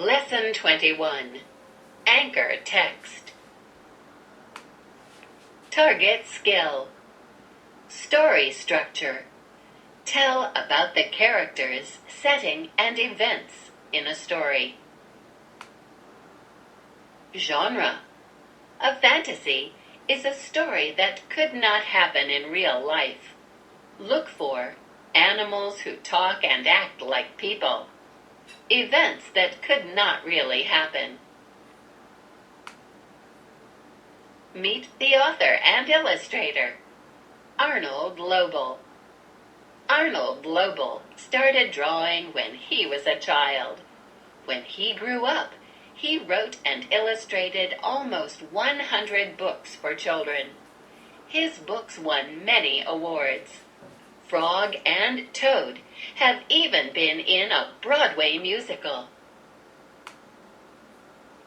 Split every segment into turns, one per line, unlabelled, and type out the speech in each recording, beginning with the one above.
Lesson 21. Anchor text. Target skill. Story structure. Tell about the characters, setting, and events in a story. Genre. A fantasy is a story that could not happen in real life. Look for animals who talk and act like people. Events that could not really happen. Meet the author and illustrator, Arnold Lobel. Arnold Lobel started drawing when he was a child. When he grew up, he wrote and illustrated almost 100 books for children. His books won many awards. Frog and Toad have even been in a Broadway musical.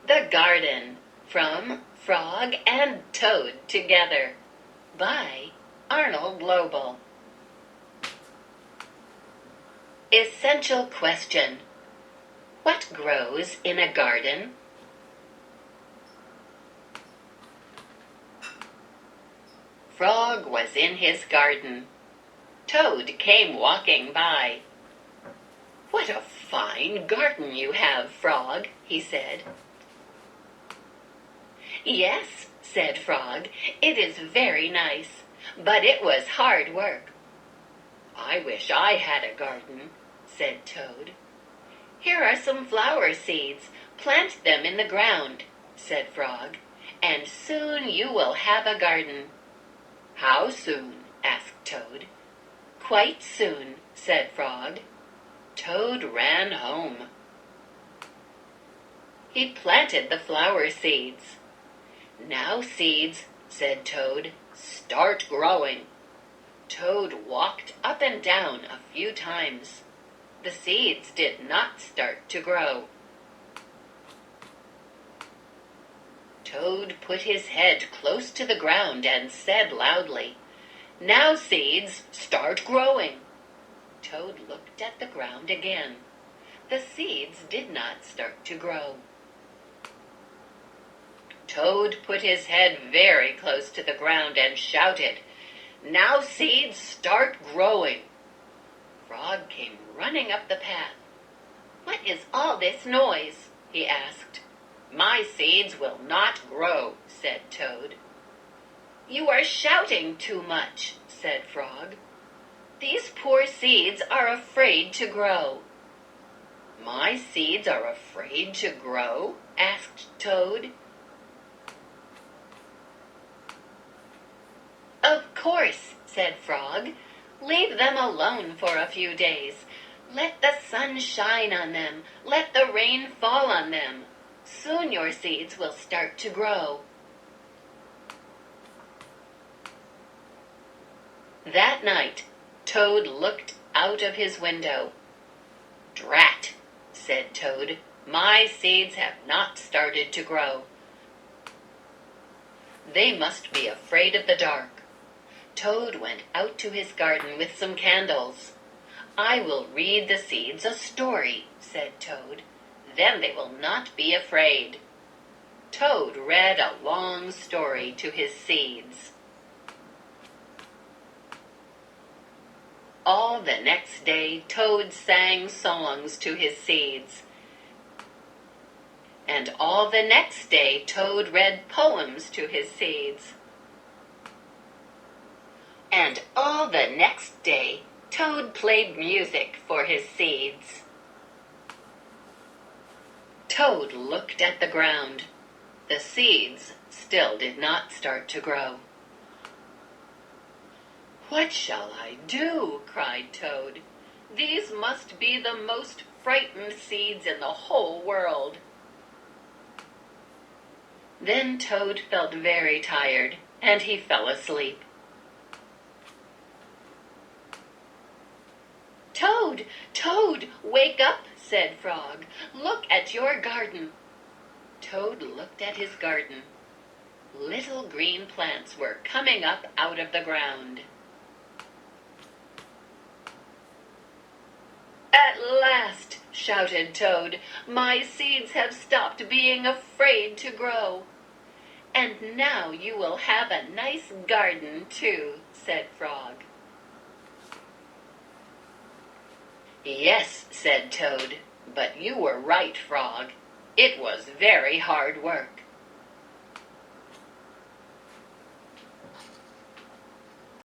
The Garden, from Frog and Toad Together, by Arnold Lobel. Essential question. What grows in a garden? Frog was in his garden. Toad came walking by. "What a fine garden you have, Frog," he said. "Yes," said Frog, "it is very nice, but it was hard work." "I wish I had a garden," said Toad. "Here are some flower seeds. Plant them in the ground," said Frog, "and soon you will have a garden." "How soon?" asked Toad. "Quite soon," said Frog. Toad ran home. He planted the flower seeds. "Now, seeds," said Toad, "start growing." Toad walked up and down a few times. The seeds did not start to grow. Toad put his head close to the ground and said loudly, "Now, seeds, start growing." Toad looked at the ground again. The seeds did not start to grow. Toad put his head very close to the ground and shouted, "Now, seeds, start growing." Frog came running up the path. "What is all this noise?" he asked. "My seeds will not grow," said Toad. "You are shouting too much," said Frog. "These poor seeds are afraid to grow." "My seeds are afraid to grow?" asked Toad. "Of course," said Frog. "Leave them alone for a few days. Let the sun shine on them. Let the rain fall on them. Soon your seeds will start to grow." That night, Toad looked out of his window. "Drat," said Toad, "my seeds have not started to grow. They must be afraid of the dark." Toad went out to his garden with some candles. "I will read the seeds a story," said Toad. "Then they will not be afraid." Toad read a long story to his seeds. All the next day, Toad sang songs to his seeds. And all the next day, Toad read poems to his seeds. And all the next day, Toad played music for his seeds. Toad looked at the ground. The seeds still did not start to grow. "What shall I do?" cried Toad. "These must be the most frightened seeds in the whole world." Then Toad felt very tired, and he fell asleep. "Toad, Toad, wake up," said Frog. "Look at your garden." Toad looked at his garden. Little green plants were coming up out of the ground. "At last," shouted Toad. "My seeds have stopped being afraid to grow." "And now you will have a nice garden, too," said Frog. "Yes," said Toad, "but you were right, Frog. It was very hard work."